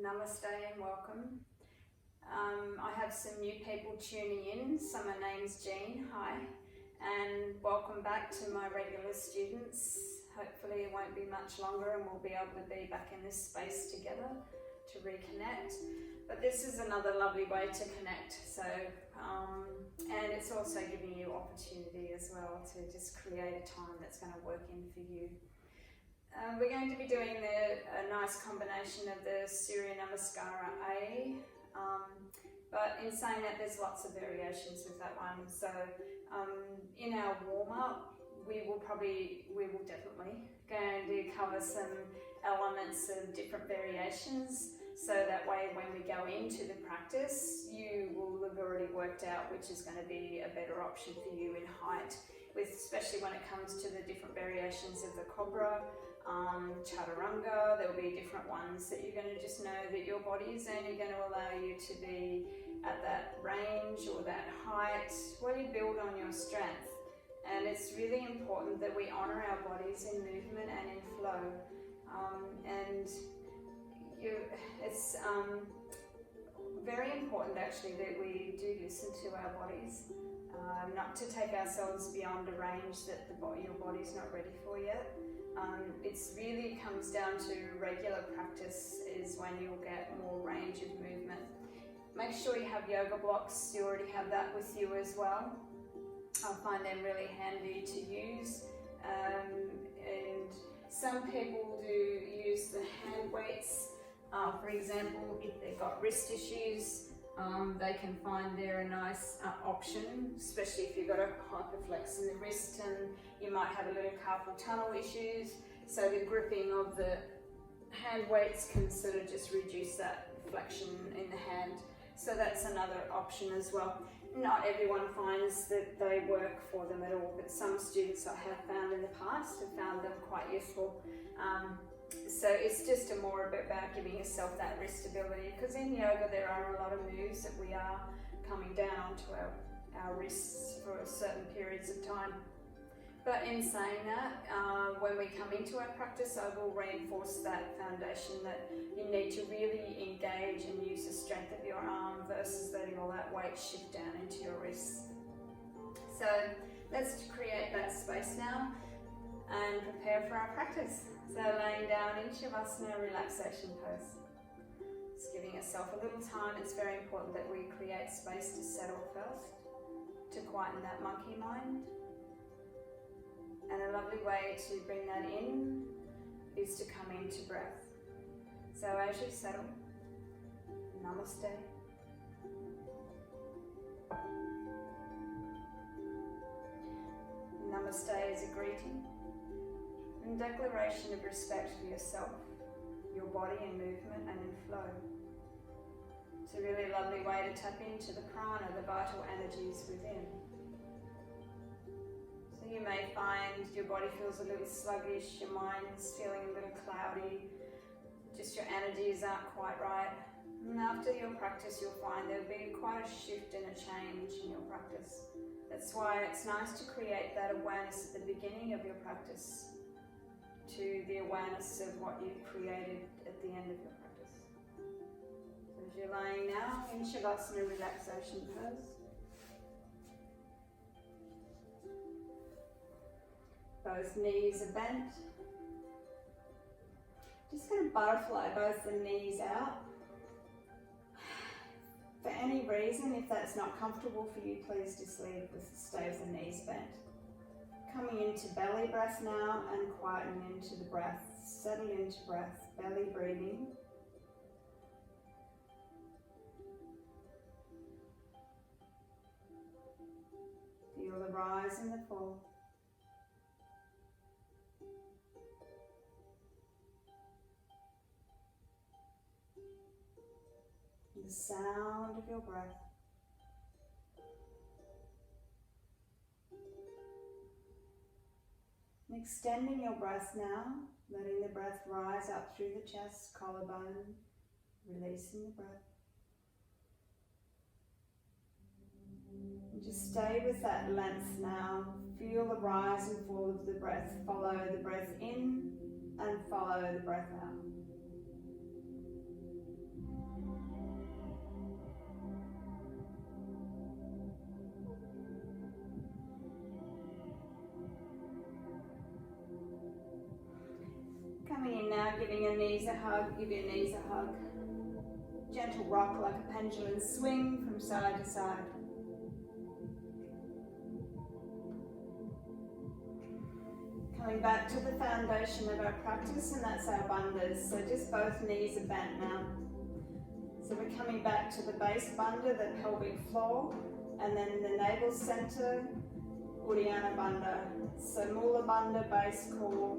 Namaste and welcome. I have some new people tuning in, so my name's Jean, hi, and welcome back to my regular students. Hopefully it won't be much longer and we'll be able to be back in this space together to reconnect. But this is another lovely way to connect, so and it's also giving you opportunity as well to just create a time that's going to work in for you. We're going to be doing a nice combination of the Surya Namaskara A, but in saying that there's lots of variations with that one. So in our warm-up, we will definitely going to cover some elements of different variations, so that way when we go into the practice, you will have already worked out which is going to be a better option for you in height, especially when it comes to the different variations of the cobra. Chaturanga, there will be different ones that you're going to just know that your body is only going to allow you to be at that range or that height while you build on your strength. And it's really important that we honour our bodies in movement and in flow. It's very important actually that we do listen to our bodies, not to take ourselves beyond a range that your body's not ready for yet. It's really comes down to regular practice is when you'll get more range of movement. Make sure you have yoga blocks, you already have that with you as well. I find them really handy to use. And some people do use the hand weights. For example, if they've got wrist issues, they can find they're a nice option, especially if you've got a hyperflex in the wrist and you might have a little carpal tunnel issues. So the gripping of the hand weights can sort of just reduce that flexion in the hand. So that's another option as well. Not everyone finds that they work for them at all, but some students I have found in the past have found them quite useful. So it's just more about giving yourself that wrist stability, because in yoga there are a lot of moves that we are coming down onto our wrists for certain periods of time. But in saying that, when we come into our practice, I will reinforce that foundation that you need to really engage and use the strength of your arm versus letting all that weight shift down into your wrists. So let's create that space now and prepare for our practice. So laying down in Shavasana relaxation pose. Just giving yourself a little time. It's very important that we create space to settle first, to quieten that monkey mind. And a lovely way to bring that in is to come into breath. So as you settle, Namaste. Namaste is a greeting and declaration of respect for yourself, your body in movement and in flow. It's a really lovely way to tap into the prana, the vital energies within. So you may find your body feels a little sluggish, your mind's feeling a little cloudy, just your energies aren't quite right. And after your practice you'll find there'll be quite a shift and a change in your practice. That's why it's nice to create that awareness at the beginning of your practice, to the awareness of what you've created at the end of your practice. So as you're lying now in Shavasana relaxation pose, both knees are bent. Just going to butterfly both the knees out. For any reason, if that's not comfortable for you, please just stay with the knees bent. Coming into belly breath now and quietening into the breath. Settle into breath, belly breathing. Feel the rise and the fall. The sound of your breath. And extending your breath now, letting the breath rise up through the chest, collarbone, releasing the breath. And just stay with that length now. Feel the rise and fall of the breath. Follow the breath in and follow the breath out. Giving your knees a hug, give your knees a hug. Gentle rock like a pendulum swing from side to side. Coming back to the foundation of our practice, and that's our bandhas. So just both knees are bent now. So we're coming back to the base bandha, the pelvic floor, and then the navel center, Uddiyana bandha. So Mula bandha, base core,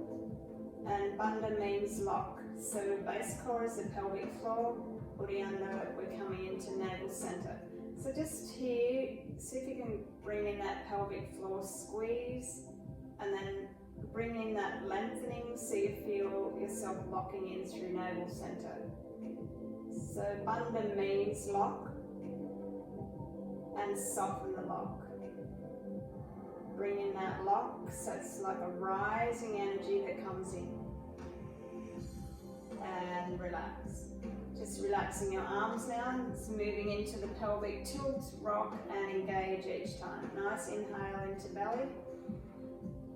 and bandha means lock. So base core is the pelvic floor, Uddiyana, we're coming into navel center. So just here, see if you can bring in that pelvic floor squeeze, and then bring in that lengthening so you feel yourself locking in through navel center. So bandha means lock, and soften the lock. Bring in that lock, so it's like a rising energy that comes in. And relax. Just relaxing your arms now, it's moving into the pelvic tilt, rock and engage each time. Nice inhale into belly.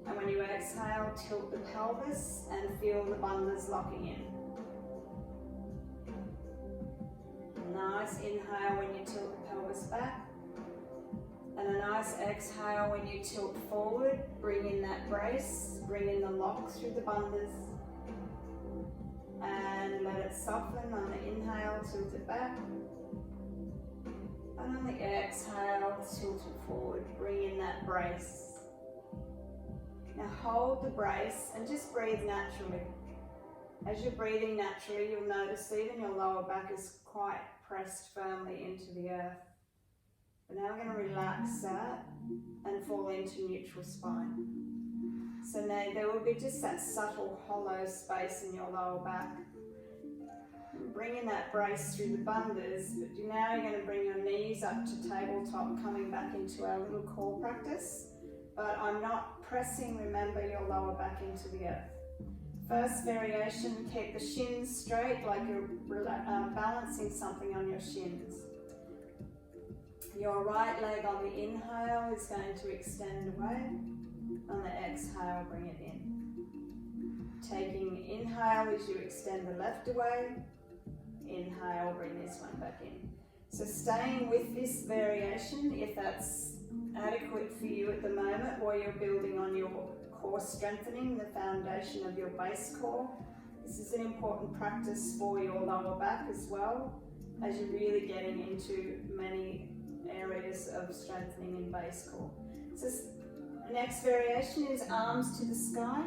And when you exhale, tilt the pelvis and feel the bandhas locking in. Nice inhale when you tilt the pelvis back. And a nice exhale when you tilt forward, bring in that brace, bring in the lock through the bandhas. And let it soften on the inhale, tilt it back. And on the exhale, tilt it forward, bring in that brace. Now hold the brace and just breathe naturally. As you're breathing naturally, you'll notice even your lower back is quite pressed firmly into the earth. But now we're going to relax that and fall into neutral spine. So now there will be just that subtle hollow space in your lower back. Bringing that brace through the bandhas, but now you're going to bring your knees up to tabletop, coming back into our little core practice. But I'm not pressing, remember, your lower back into the earth. First variation, keep the shins straight like you're balancing something on your shins. Your right leg on the inhale is going to extend away. On the exhale, bring it in. Taking inhale as you extend the left away. Inhale, bring this one back in. So staying with this variation, if that's adequate for you at the moment, while you're building on your core strengthening, the foundation of your base core. This is an important practice for your lower back as well, as you're really getting into many areas of strengthening in base core. So the next variation is arms to the sky.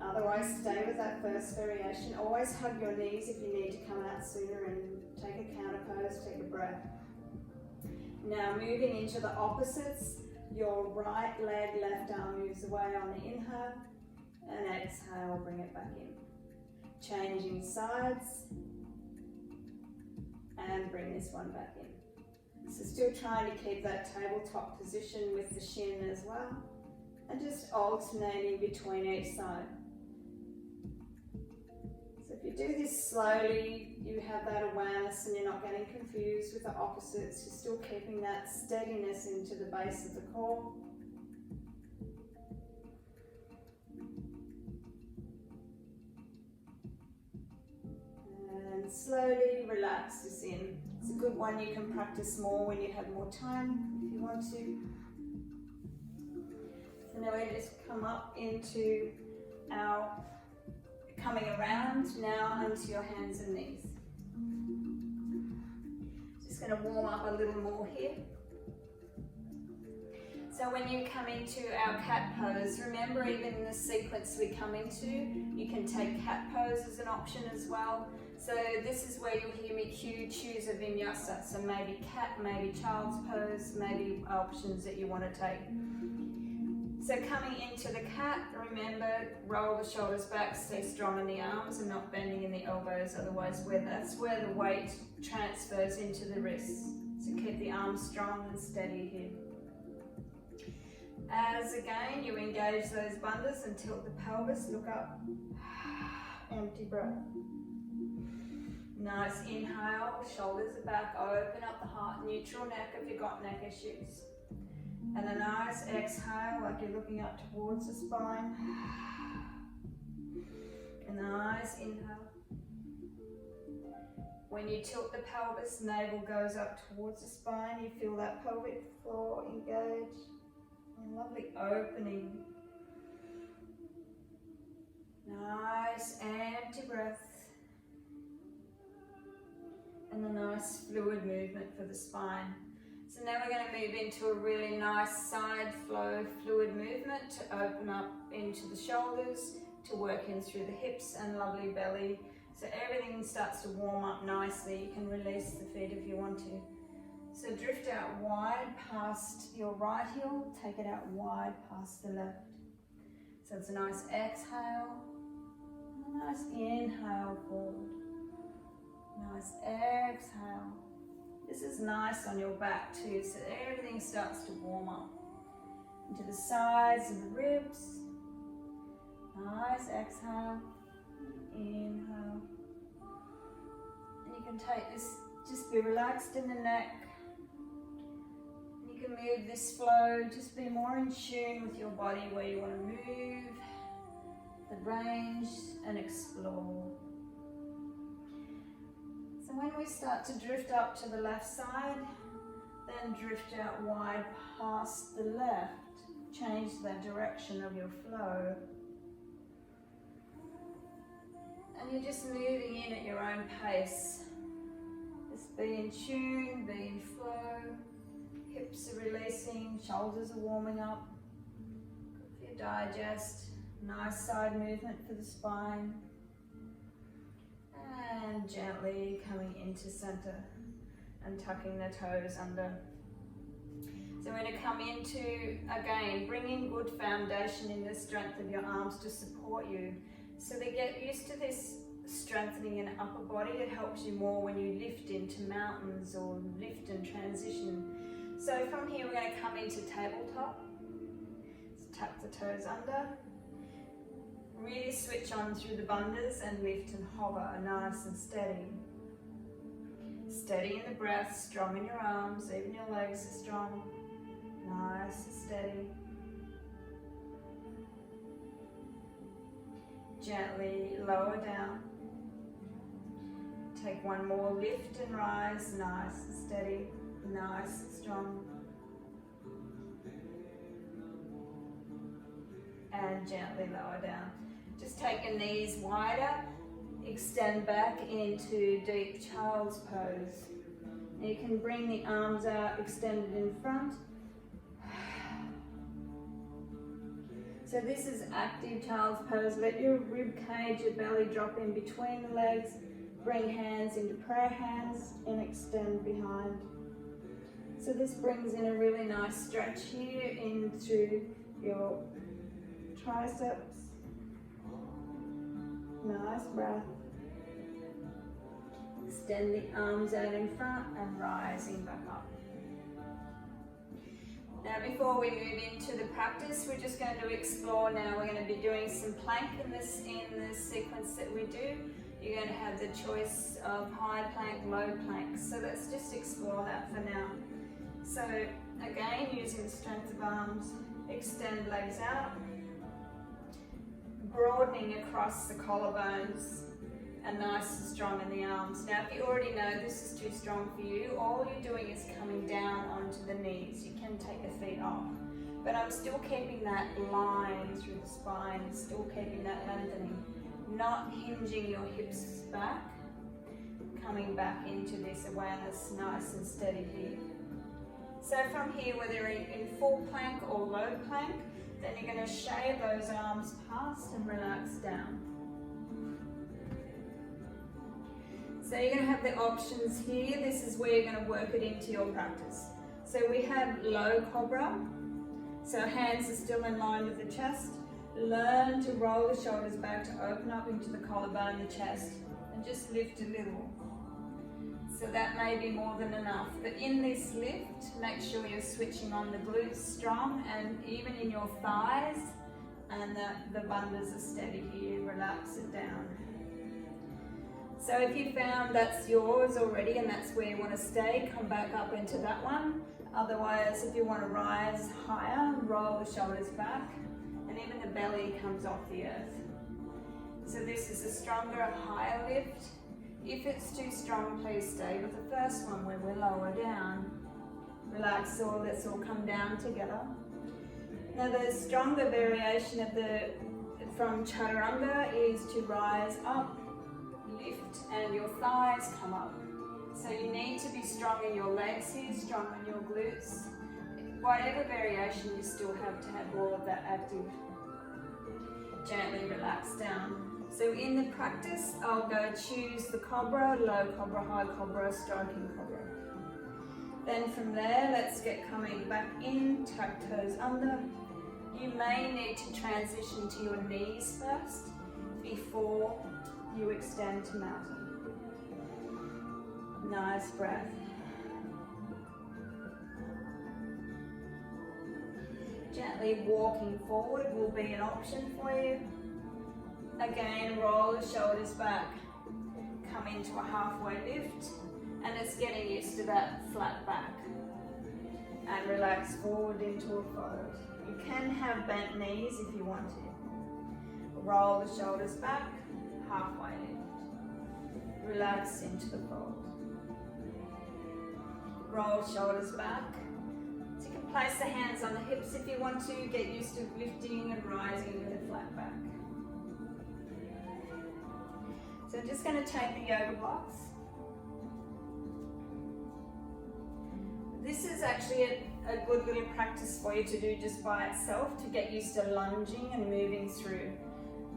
Otherwise, stay with that first variation. Always hug your knees if you need to come out sooner, and take a counter pose, take a breath. Now moving into the opposites, your right leg, left arm moves away on the inhale, and exhale, bring it back in. Changing sides, and bring this one back in. So still trying to keep that tabletop position with the shin as well, and just alternating between each side. So if you do this slowly, you have that awareness and you're not getting confused with the opposites. You're still keeping that steadiness into the base of the core. And slowly relax this in. It's a good one you can practice more when you have more time, if you want to. So now we just come up into our coming around now onto your hands and knees. Just going to warm up a little more here. So when you come into our cat pose, remember even in the sequence we come into, you can take cat pose as an option as well. So this is where you'll hear me choose a vinyasa. So maybe cat, maybe child's pose, maybe options that you want to take. So coming into the cat, remember, roll the shoulders back, stay strong in the arms and not bending in the elbows, otherwise that's where the weight transfers into the wrists. So keep the arms strong and steady here. As again, you engage those bandhas and tilt the pelvis, look up, empty breath. Nice inhale, shoulders are back, open up the heart, neutral neck if you've got neck issues. And a nice exhale, like you're looking up towards the spine. Nice inhale. When you tilt the pelvis, navel goes up towards the spine. You feel that pelvic floor engage. And lovely opening. Nice empty breath. And a nice fluid movement for the spine. So now we're going to move into a really nice side flow fluid movement to open up into the shoulders, to work in through the hips and lovely belly. So everything starts to warm up nicely. You can release the feet if you want to. So drift out wide past your right heel, take it out wide past the left. So it's a nice exhale, and a nice inhale forward. Nice exhale. This is nice on your back too, so everything starts to warm up. Into the sides and the ribs. Nice exhale, inhale. And you can take this, just be relaxed in the neck. You can move this flow, just be more in tune with your body where you want to move, the range and explore. So when we start to drift up to the left side, then drift out wide past the left. Change the direction of your flow. And you're just moving in at your own pace. Just be in tune, be in flow. Hips are releasing, shoulders are warming up. Good for your digest. Nice side movement for the spine. And gently coming into center and tucking the toes under. So we're going to come into, again, bringing good foundation in the strength of your arms to support you. So they get used to this strengthening in upper body. It helps you more when you lift into mountains or lift and transition. So from here we're going to come into tabletop. So tuck the toes under. Really switch on through the bandhas and lift and hover, nice and steady. Steady in the breath, strong in your arms, even your legs are strong. Nice and steady. Gently lower down. Take one more lift and rise, nice and steady, nice and strong. And gently lower down. Just take your knees wider, extend back into deep child's pose. And you can bring the arms out, extended in front. So this is active child's pose. Let your rib cage, your belly drop in between the legs. Bring hands into prayer hands and extend behind. So this brings in a really nice stretch here into your triceps. Nice breath. Extend the arms out in front and rising back up. Now before we move into the practice, we're just going to explore now. We're going to be doing some plank in this sequence that we do. You're going to have the choice of high plank, low plank. So let's just explore that for now. So again, using the strength of arms, extend legs out. Broadening across the collarbones and nice and strong in the arms. Now if you already know this is too strong for you, all you're doing is coming down onto the knees. You can take the feet off. But I'm still keeping that line through the spine, still keeping that lengthening. Not hinging your hips back. Coming back into this awareness, nice and steady here. So from here, whether in full plank or low plank, then you're going to shave those arms past and relax down. So you're going to have the options here. This is where you're going to work it into your practice. So we have low cobra. So hands are still in line with the chest. Learn to roll the shoulders back to open up into the collarbone, the chest, and just lift a little. So that may be more than enough. But in this lift, make sure you're switching on the glutes strong and even in your thighs, and that the bandhas are steady here. Relax it down. So if you found that's yours already and that's where you want to stay, come back up into that one. Otherwise, if you want to rise higher, roll the shoulders back and even the belly comes off the earth. So this is a stronger, higher lift. If it's too strong, please stay with the first one where we're lower down. Relax all, let's all come down together. Now the stronger variation of from chaturanga is to rise up, lift, and your thighs come up. So you need to be strong in your legs here, strong in your glutes. Whatever variation you still have to have all of that active. Gently relax down. So in the practice, I'll go choose the cobra, low cobra, high cobra, striking cobra. Then from there, let's get coming back in, tuck toes under. You may need to transition to your knees first before you extend to mountain. Nice breath. Gently walking forward will be an option for you. Again, roll the shoulders back. Come into a halfway lift, and it's getting used to that flat back. And relax forward into a fold. You can have bent knees if you want to. Roll the shoulders back, halfway lift. Relax into the fold. Roll shoulders back. So you can place the hands on the hips if you want to. Get used to lifting and rising with a flat back. So I'm just going to take the yoga blocks. This is actually a good little practice for you to do just by itself to get used to lunging and moving through.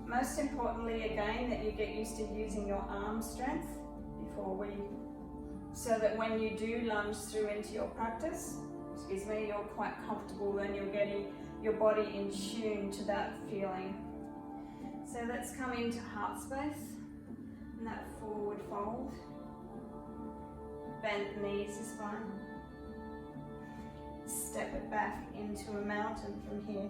Most importantly, again, that you get used to using your arm strength so that when you do lunge through into your practice, you're quite comfortable and you're getting your body in tune to that feeling. So let's come into heart space. And that forward fold. Bent knees is fine. Step it back into a mountain from here.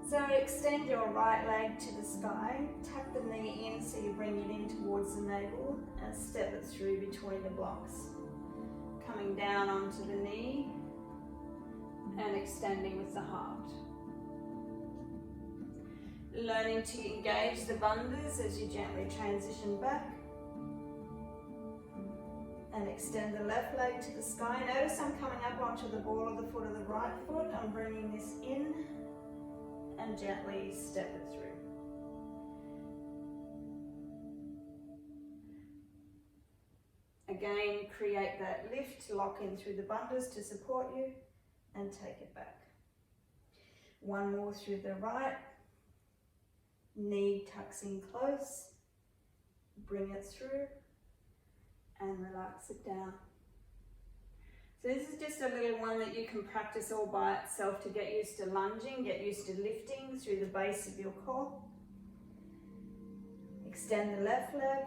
So extend your right leg to the sky, tuck the knee in so you bring it in towards the navel and step it through between the blocks. Coming down onto the knee and extending with the heart. Learning to engage the bandhas as you gently transition back. And extend the left leg to the sky. Notice I'm coming up onto the ball of the foot of the right foot. I'm bringing this in and gently step it through. Again, create that lift, lock in through the bandhas to support you and take it back. One more through the right. Knee tucks in close, bring it through and relax it down. So this is just a little one that you can practice all by itself to get used to lunging, get used to lifting through the base of your core. Extend the left leg.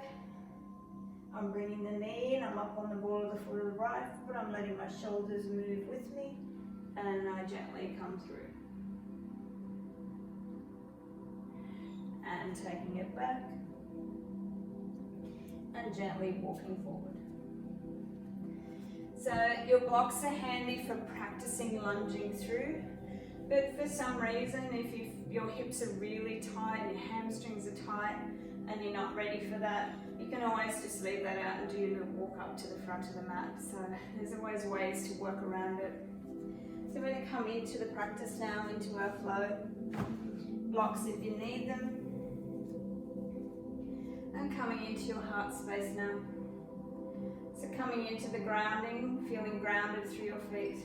I'm bringing the knee in, I'm up on the ball of the foot of the right foot, I'm letting my shoulders move with me and I gently come through. And taking it back and gently walking forward. So your blocks are handy for practicing lunging through, but for some reason if your hips are really tight and your hamstrings are tight and you're not ready for that, you can always just leave that out and do the walk up to the front of the mat. So there's always ways to work around it. So we're going to come into the practice now, into our flow. Blocks if you need them. And coming into your heart space now. So coming into the grounding, feeling grounded through your feet.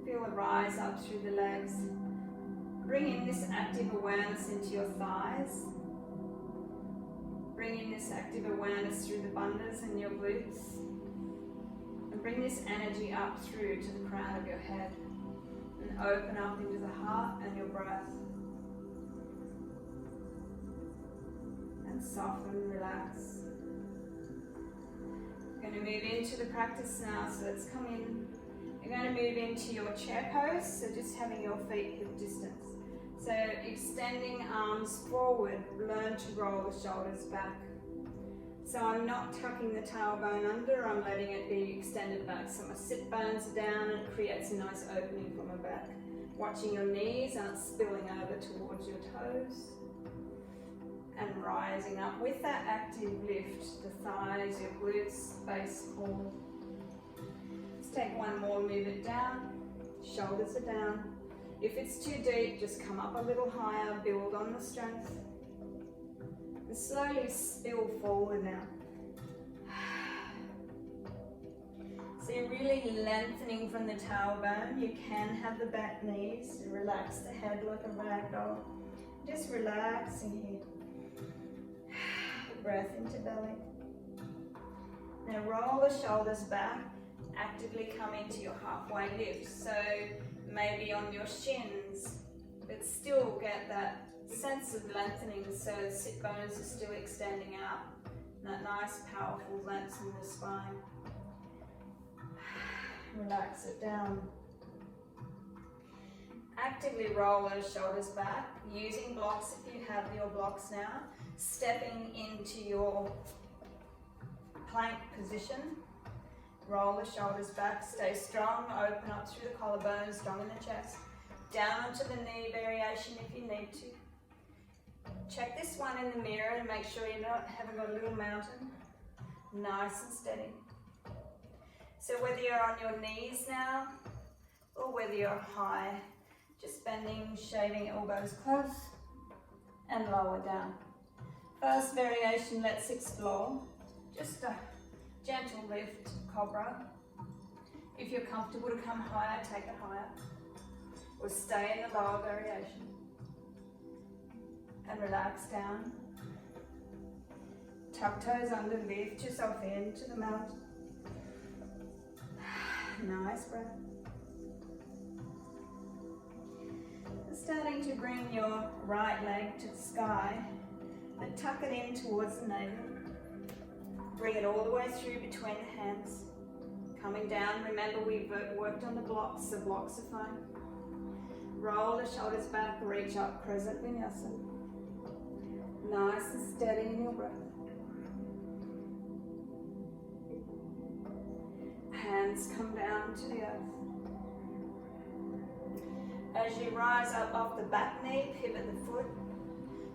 Feel the rise up through the legs. Bring in this active awareness into your thighs. Bring in this active awareness through the bandhas and your glutes. And bring this energy up through to the crown of your head. And open up into the heart and your breath. And soften, relax. We're going to move into the practice now, so let's come in. You're going to move into your chair pose, so just having your feet hip distance. So extending arms forward, learn to roll the shoulders back. So I'm not tucking the tailbone under, I'm letting it be extended back. So my sit bones are down and it creates a nice opening for my back. Watching your knees aren't spilling over towards your toes. And rising up with that active lift, the thighs, your glutes, base core. Let's take one more, move it down, shoulders are down. If it's too deep, just come up a little higher, build on the strength. And slowly spill forward now. So you're really lengthening from the tailbone. You can have the back knees, relax the head like a rag doll. Just relaxing here. Breath into belly. Now roll the shoulders back, actively come into your halfway lift. So maybe on your shins, but still get that sense of lengthening so the sit bones are still extending out. That nice powerful length in the spine. Relax it down. Actively roll those shoulders back, using blocks if you have your blocks now. Stepping into your plank position. Roll the shoulders back, stay strong, open up through the collarbone, strong in the chest. Down onto the knee variation if you need to. Check this one in the mirror and make sure you haven't got a little mountain. Nice and steady. So whether you're on your knees now, or whether you're high, just bending, shaving elbows close, and lower down. First variation, let's explore. Just a gentle lift, cobra. If you're comfortable to come higher, take it higher. Or stay in the lower variation. And relax down. Tuck toes under, lift yourself into the mountain. Nice breath. Starting to bring your right leg to the sky, but tuck it in towards the navel. Bring it all the way through between the hands. Coming down, remember we've worked on the blocks, so blocks are fine. Roll the shoulders back, reach up, crescent vinyasa. Nice and steady in your breath. Hands come down to the earth. As you rise up off the back knee, pivot the foot.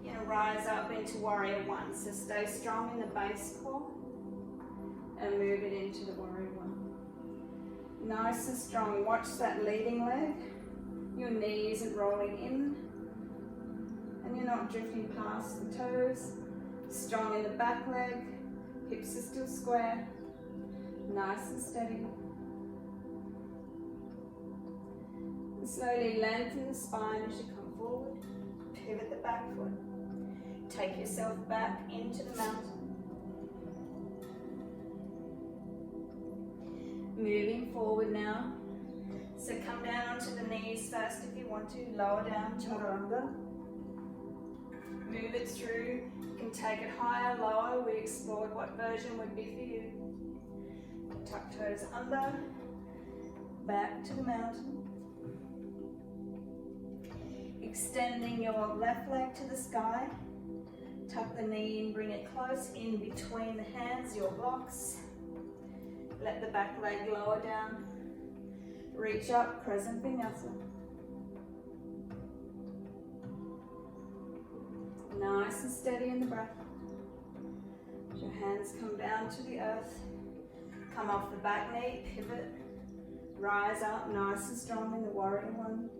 You're going to rise up into warrior one. So stay strong in the base core and move it into the warrior one. Nice and strong. Watch that leading leg. Your knee isn't rolling in and you're not drifting past the toes. Strong in the back leg. Hips are still square. Nice and steady. Slowly lengthen the spine as you come forward. Pivot the back foot. Take yourself back into the mountain. Moving forward now. So come down onto the knees first if you want to. Lower down, chaturanga. Move it through. You can take it higher, lower. We explored what version would be for you. Tuck toes under. Back to the mountain. Extending your left leg to the sky. Tuck the knee in, bring it close in between the hands, your blocks. Let the back leg lower down. Reach up, crescent vinyasa. Nice and steady in the breath. As your hands come down to the earth. Come off the back knee, pivot. Rise up, nice and strong in the warrior one.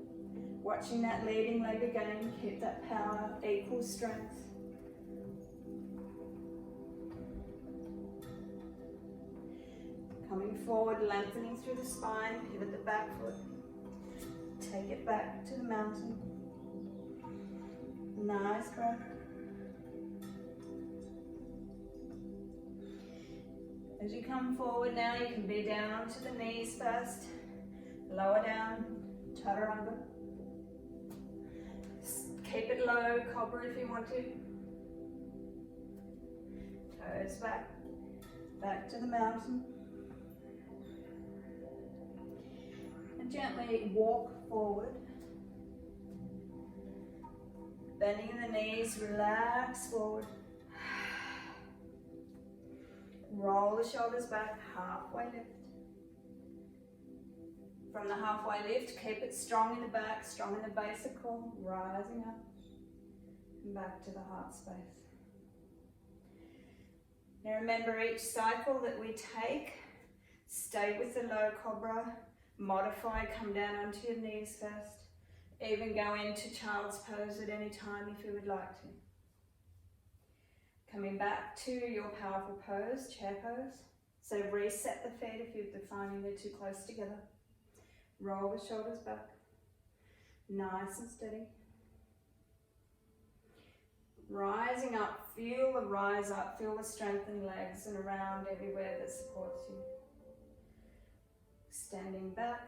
Watching that leading leg again, keep that power, equal strength. Coming forward, lengthening through the spine, pivot the back foot. Take it back to the mountain. Nice breath. As you come forward now, you can be down onto the knees first. Lower down, chaturanga. Keep it low, cobra if you want to. Toes back, back to the mountain. And gently walk forward. Bending the knees, relax forward. Roll the shoulders back, halfway lift. from the halfway lift, keep it strong in the back, strong in the base of core, rising up and back to the heart space. Now remember, each cycle that we take, stay with the low cobra, modify, come down onto your knees first, even go into child's pose at any time if you would like to. Coming back to your powerful pose, chair pose. So reset the feet if you're finding they're too close together. Roll the shoulders back, nice and steady. Rising up, feel the rise up, feel the strengthened legs and around everywhere that supports you. Standing back,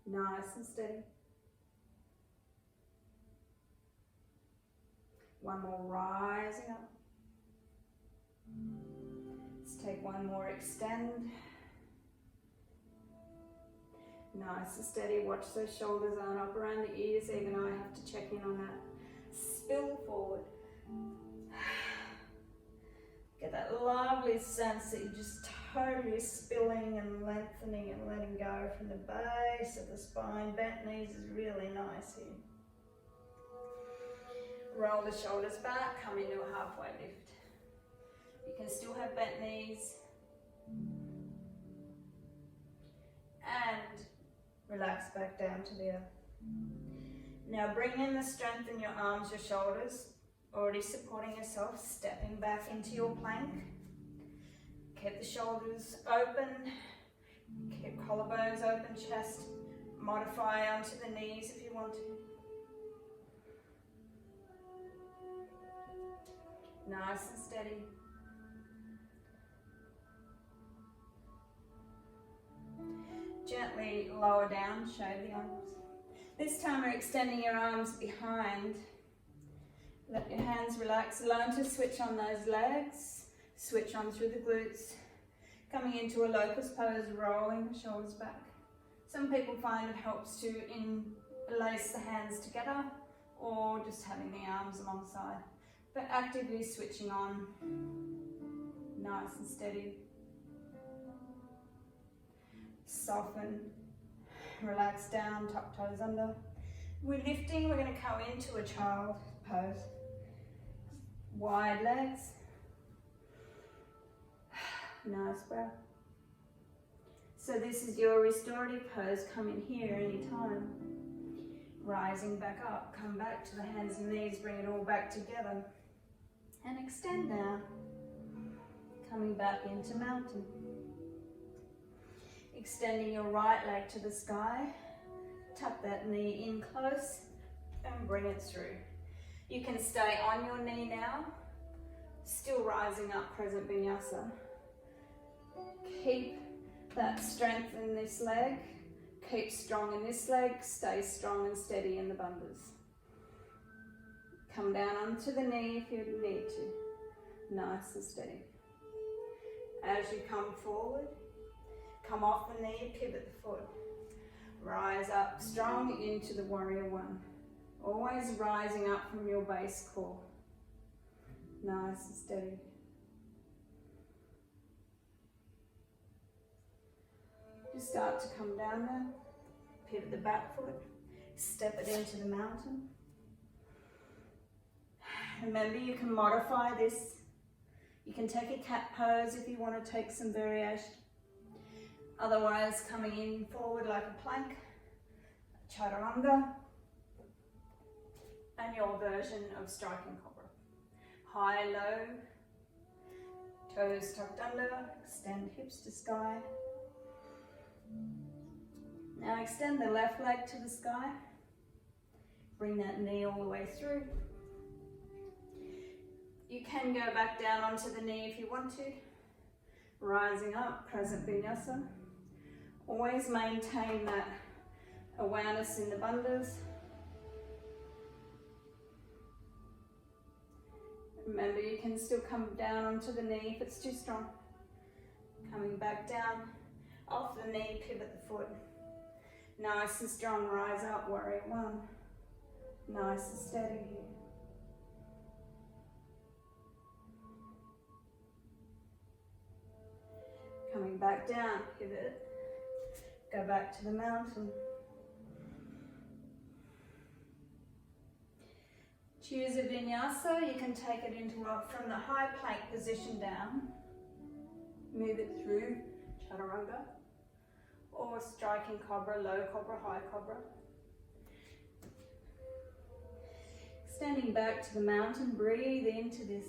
nice and steady. One more, rising up. Let's take one more, extend. Nice and steady, watch those shoulders aren't up around the ears, even I have to check in on that. Spill forward. Get that lovely sense that you're just totally spilling and lengthening and letting go from the base of the spine. Bent knees is really nice here. Roll the shoulders back, come into a halfway lift. You can still have bent knees. And relax back down to the earth. Now bring in the strength in your arms, your shoulders, already supporting yourself, stepping back into your plank. Keep the shoulders open, keep collarbones open, chest, modify onto the knees if you want to. Nice and steady. Gently lower down, shave the arms. This time we're extending your arms behind. Let your hands relax. Learn to switch on those legs. Switch on through the glutes. Coming into a locust pose, rolling the shoulders back. Some people find it helps to lace the hands together or just having the arms alongside. But actively switching on, nice and steady. Soften, relax down, tuck toes under. We're lifting, we're going to come into a child pose. Wide legs. Nice breath. So this is your restorative pose. Come in here anytime. Rising back up, come back to the hands and knees, bring it all back together. And extend now. Coming back into mountain. Extending your right leg to the sky. Tuck that knee in close and bring it through. You can stay on your knee now. Still rising up, crescent vinyasa. Keep that strength in this leg. Keep strong in this leg. Stay strong and steady in the bandhas. Come down onto the knee if you need to. Nice and steady. As you come forward, come off the knee, pivot the foot. Rise up strong into the warrior one. Always rising up from your base core. Nice and steady. Just start to come down now. Pivot the back foot. Step it into the mountain. Remember, you can modify this. You can take a cat pose if you want to take some variation. Otherwise, coming in forward like a plank, chaturanga, and your version of striking cobra. High, low, toes tucked under, extend hips to sky. Now extend the left leg to the sky. Bring that knee all the way through. You can go back down onto the knee if you want to. Rising up, crescent vinyasa. Always maintain that awareness in the bandhas. Remember, you can still come down onto the knee if it's too strong. Coming back down, off the knee, pivot the foot. Nice and strong, rise up, warrior one. Nice and steady here. Coming back down, pivot. Go back to the mountain. Choose a vinyasa. You can take it into from the high plank position down. Move it through chaturanga. Or striking cobra, low cobra, high cobra. Standing back to the mountain, breathe into this.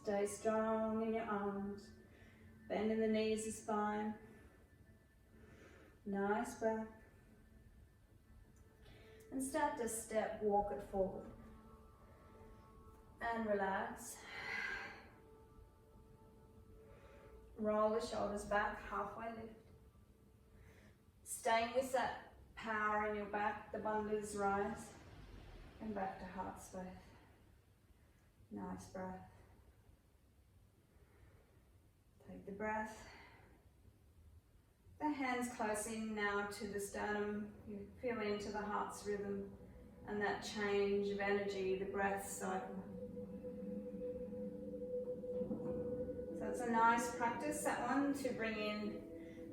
Stay strong in your arms. Bend in the knees, the spine. Nice breath. And start to walk it forward. And relax. Roll the shoulders back, halfway lift. Staying with that power in your back, the bandhas rise. And back to heart space. Nice breath. Take the breath. The hands close in now to the sternum. You feel into the heart's rhythm and that change of energy, the breath cycle. So it's a nice practice, that one, to bring in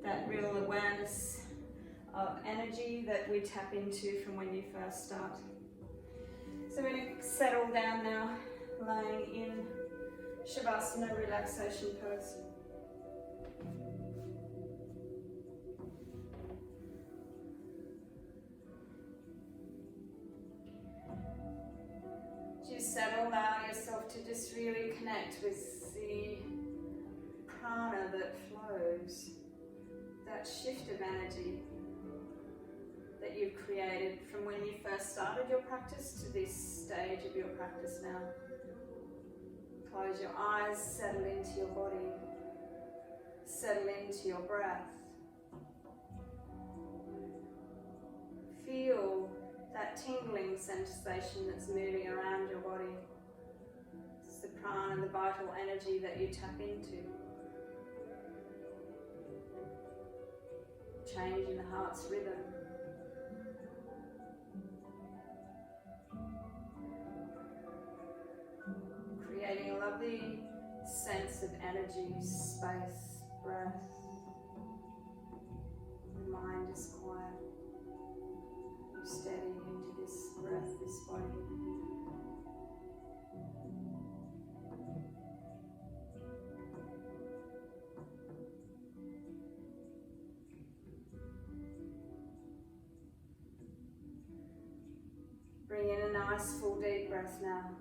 that real awareness of energy that we tap into from when you first start. So we're going to settle down now, lying in Shavasana, relaxation pose. Just settle, allow yourself to just really connect with the prana that flows, that shift of energy that you've created from when you first started your practice to this stage of your practice now. Close your eyes, settle into your body, settle into your breath. Feel that tingling sensation that's moving around your body. It's the prana, the vital energy that you tap into. Change in the heart's rhythm. Creating a lovely sense of energy, space, breath. The mind is quiet. You're steady into this breath, this body. Bring in a nice full deep breath now.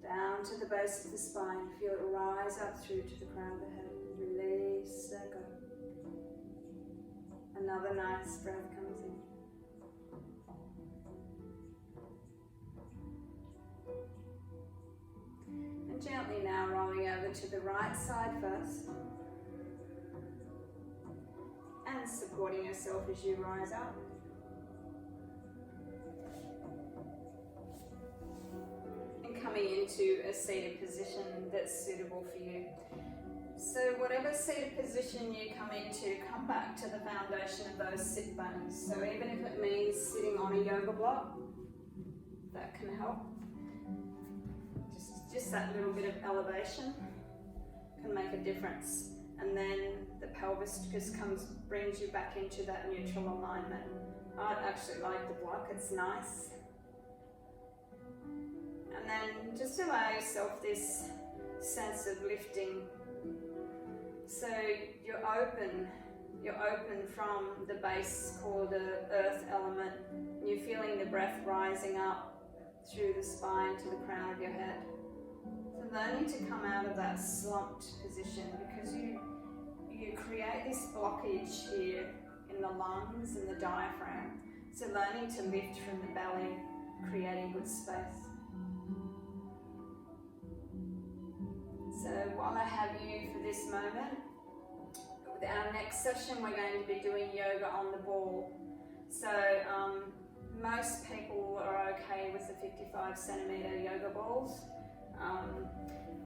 Down to the base of the spine. Feel it rise up through to the crown of the head. Release, let go. Another nice breath comes in. And gently now rolling over to the right side first. And supporting yourself as you rise up. Coming into a seated position that's suitable for you. So whatever seated position you come into, come back to the foundation of those sit bones. So even if it means sitting on a yoga block, that can help. Just that little bit of elevation can make a difference. And then the pelvis just brings you back into that neutral alignment. I'd actually like the block, it's nice. And then just allow yourself this sense of lifting. So you're open from the base called the earth element. You're feeling the breath rising up through the spine to the crown of your head. So learning to come out of that slumped position, because you create this blockage here in the lungs and the diaphragm. So learning to lift from the belly, creating good space. So while I have you for this moment, with our next session we're going to be doing yoga on the ball. So most people are okay with the 55 centimeter yoga balls.